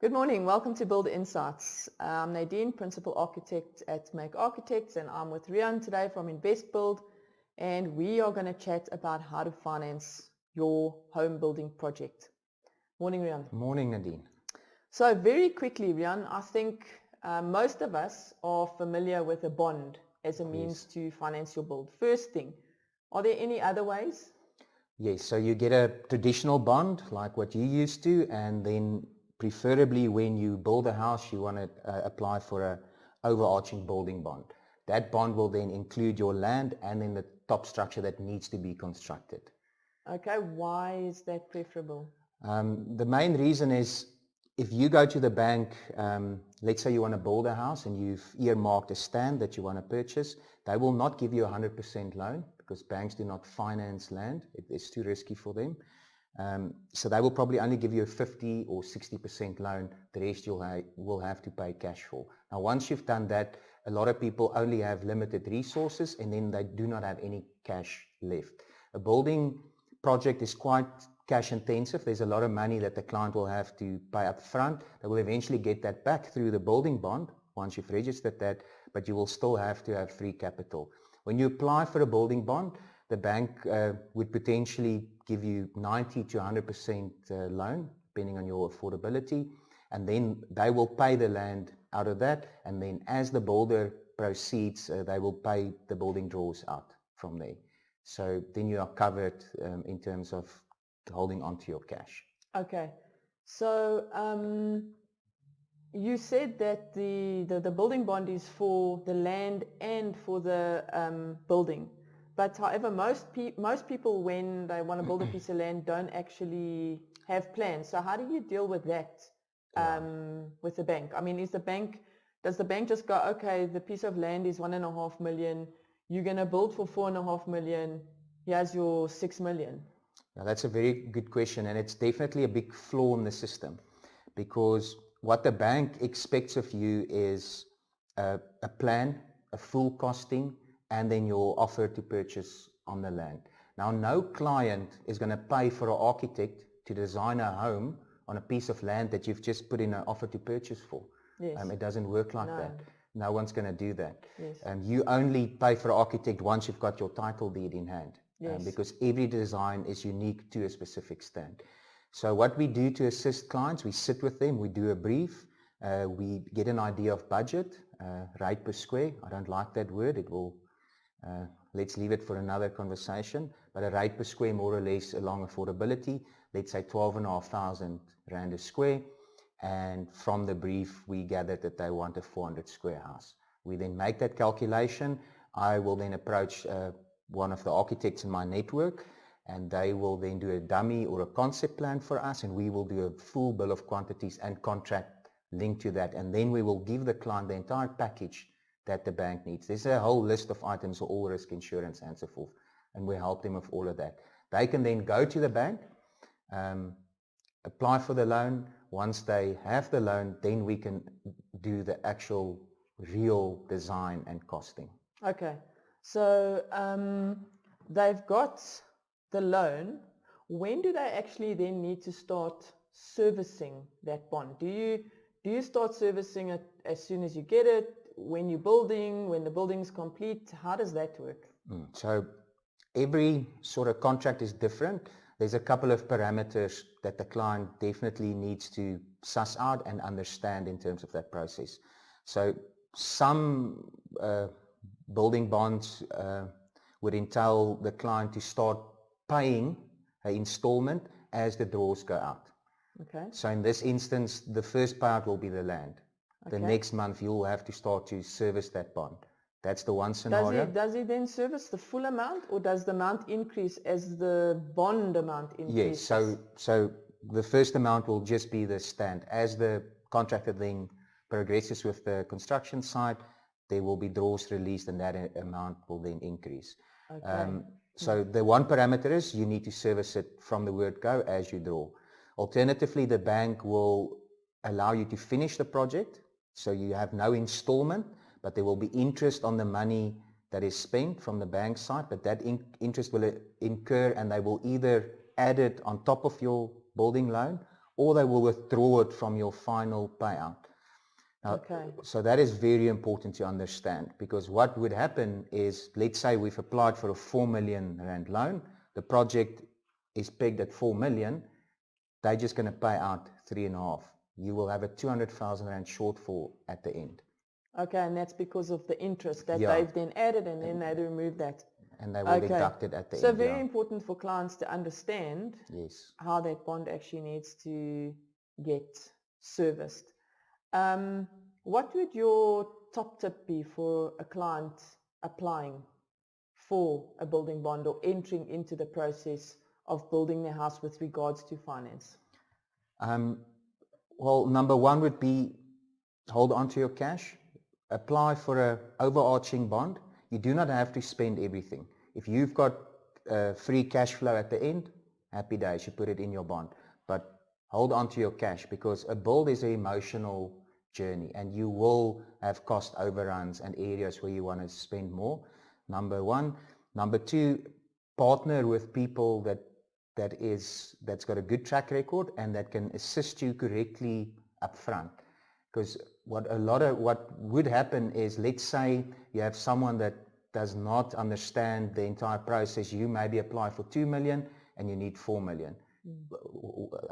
Good morning. Welcome to Build Insights. I'm Nadine, Principal Architect at Make Architects, and I'm with Rian today from InvestBuild, and we are going to chat about how to finance your home building project. Morning, Rian. Morning, Nadine. So very quickly, Rian, I think most of us are familiar with a bond as a means to finance your build. First thing, are there any other ways? Yes, so you get a traditional bond like what you used to, and then preferably when you build a house, you want to apply for a overarching building bond. That bond will then include your land and then the top structure that needs to be constructed. Okay, why is that preferable? The main reason is if you go to the bank, let's say you want to build a house and you've earmarked a stand that you want to purchase, they will not give you a 100% loan because banks do not finance land. It's too risky for them. So they will probably only give you a 50 or 60% loan. The rest you will have to pay cash for. Now, once you've done that, a lot of people only have limited resources and then they do not have any cash left. A building project is quite cash intensive. There's a lot of money that the client will have to pay up front. They will eventually get that back through the building bond once you've registered that, but you will still have to have free capital. When you apply for a building bond, the bank would potentially give you 90 to 100% loan, depending on your affordability, and then they will pay the land out of that, and then as the builder proceeds, they will pay the building draws out from there. So then you are covered in terms of holding on to your cash. Okay, so you said that the building bond is for the land and for the building, but however most people when they want to build a piece of land don't actually have plans. So how do you deal with that with the bank? I mean, does the bank just go, okay, the piece of land is 1.5 million, you're going to build for 4.5 million, here's your 6 million? Now, that's a very good question, and it's definitely a big flaw in the system because what the bank expects of you is a plan, a full costing, and then your offer to purchase on the land. Now, no client is going to pay for an architect to design a home on a piece of land that you've just put in an offer to purchase for. Yes. It doesn't work like that. No one's going to do that. Yes. You only pay for an architect once you've got your title deed in hand. Yes. Because every design is unique to a specific stand. So what we do to assist clients, we sit with them, we do a brief, we get an idea of budget, rate per square. I don't like that word. It will, let's leave it for another conversation, but a rate per square more or less along affordability, let's say 12,500 Rand a square. And from the brief, we gathered that they want a 400 square house. We then make that calculation. I will then approach one of the architects in my network, and they will then do a dummy or a concept plan for us, and we will do a full bill of quantities and contract linked to that, and then we will give the client the entire package that the bank needs. There's a whole list of items, all risk insurance and so forth, and we help them with all of that. They can then go to the bank, apply for the loan. Once they have the loan, then we can do the actual real design and costing. Okay. So they've got the loan. When do they actually then need to start servicing that bond? Do you start servicing it as soon as you get it, when you're building, when the building's complete? How does that work? So every sort of contract is different. There's a couple of parameters that the client definitely needs to suss out and understand in terms of that process. So some building bonds would entail the client to start paying an installment as the draws go out. Okay. So in this instance, the first part will be the land. Okay. The next month you'll have to start to service that bond. That's the one scenario. Does he then service the full amount, or does the amount increase as the bond amount increases? Yes, so the first amount will just be the stand. As the contractor then progresses with the construction site, there will be draws released and that amount will then increase. Okay. So the one parameter is you need to service it from the word go as you draw. Alternatively, the bank will allow you to finish the project, so you have no installment, but there will be interest on the money that is spent from the bank side, but that interest will incur and they will either add it on top of your building loan or they will withdraw it from your final payout. Now, Okay. so that is very important to understand, because what would happen is, let's say we've applied for a 4 million rand loan, the project is pegged at 4 million, they're just going to pay out 3.5. You will have a 200,000 rand shortfall at the end. Okay, and that's because of the interest that Yeah. they've then added, and then they remove that. And they will deduct it at the So end. very Yeah. important for clients to understand Yes. how that bond actually needs to get serviced. What would your top tip be for a client applying for a building bond or entering into the process of building their house with regards to finance? Well, number one would be hold on to your cash. Apply for an overarching bond. You do not have to spend everything. If you've got free cash flow at the end, happy days, you put it in your bond. But hold on to your cash, because a build is an emotional journey and you will have cost overruns and areas where you want to spend more. Number one. Number two, partner with people that's got a good track record and that can assist you correctly up front. Because what would happen is, let's say you have someone that does not understand the entire process. You maybe apply for 2 million and you need 4 million.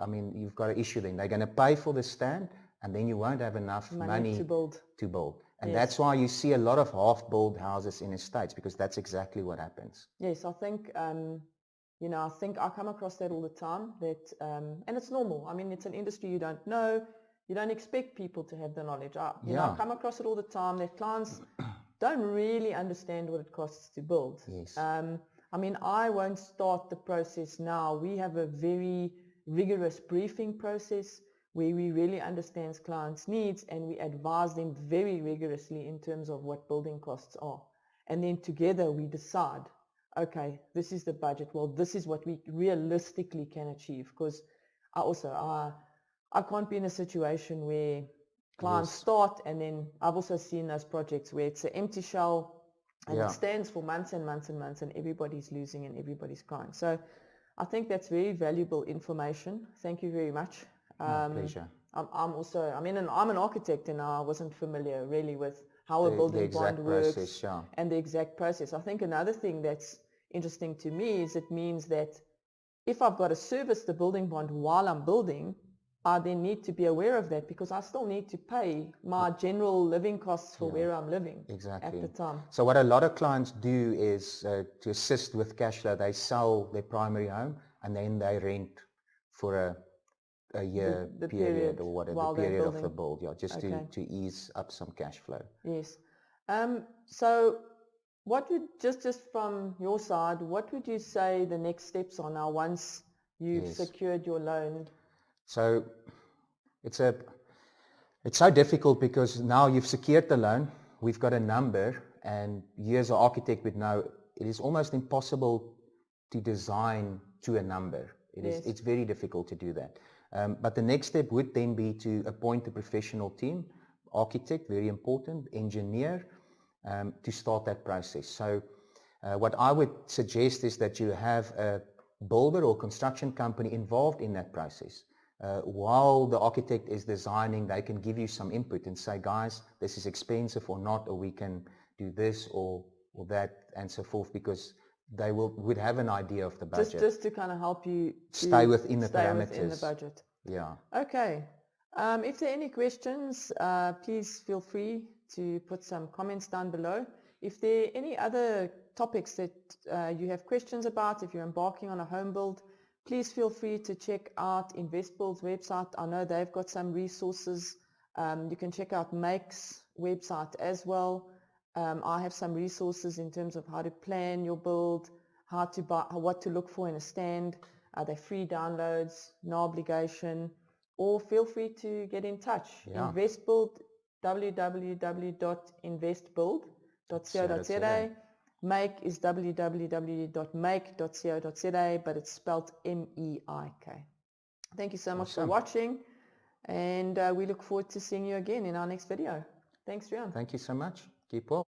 I mean, you've got an issue then. They're going to pay for the stand and then you won't have enough money to build. And Yes. that's why you see a lot of half-built houses in estates, because that's exactly what happens. Yes, I think, I think I come across that all the time, that, and it's normal. I mean, it's an industry you don't know. You don't expect people to have the knowledge. I come across it all the time, that clients don't really understand what it costs to build. Yes. I mean, I won't start the process now. We have a very rigorous briefing process where we really understand clients' needs and we advise them very rigorously in terms of what building costs are. And then together we decide, okay, this is the budget. Well, this is what we realistically can achieve. Because I can't be in a situation where clients start and then I've also seen those projects where it's an empty shell and it stands for months and months and months and everybody's losing and everybody's crying. So I think that's very valuable information. Thank you very much. My pleasure. I'm an architect and I wasn't familiar really with how a building bond works and the exact process. I think another thing that's interesting to me is it means that if I've got to service the building bond while I'm building, I then need to be aware of that, because I still need to pay my general living costs for where I'm living at the time. So what a lot of clients do is to assist with cash flow, they sell their primary home and then they rent for a year the period or whatever, the period of the build, just to ease up some cash flow. Yes. So what would, just from your side, what would you say the next steps are now once you've secured your loan? So it's so difficult, because now you've secured the loan, we've got a number, and you as an architect would know it is almost impossible to design to a number. It's very difficult to do that. But the next step would then be to appoint a professional team, architect, very important, engineer, to start that process. So what I would suggest is that you have a builder or construction company involved in that process. While the architect is designing, they can give you some input and say, guys, this is expensive or not, or we can do this or that and so forth, because they would have an idea of the budget. Just to kind of help you stay within the parameters. Within the budget. Yeah. Okay. If there are any questions, please feel free to put some comments down below. If there are any other topics that you have questions about, if you're embarking on a home build, please feel free to check out InvestBuild's website. I know they've got some resources. You can check out Make's website as well. I have some resources in terms of how to plan your build, how to buy, what to look for in a stand. They're free downloads, no obligation, or feel free to get in touch. InvestBuild, www.investbuild.co.za. Make is www.make.co.za, but it's spelled MEIK. Thank you so much for watching, and we look forward to seeing you again in our next video. Thanks, Riaan. Thank you so much. Keep well.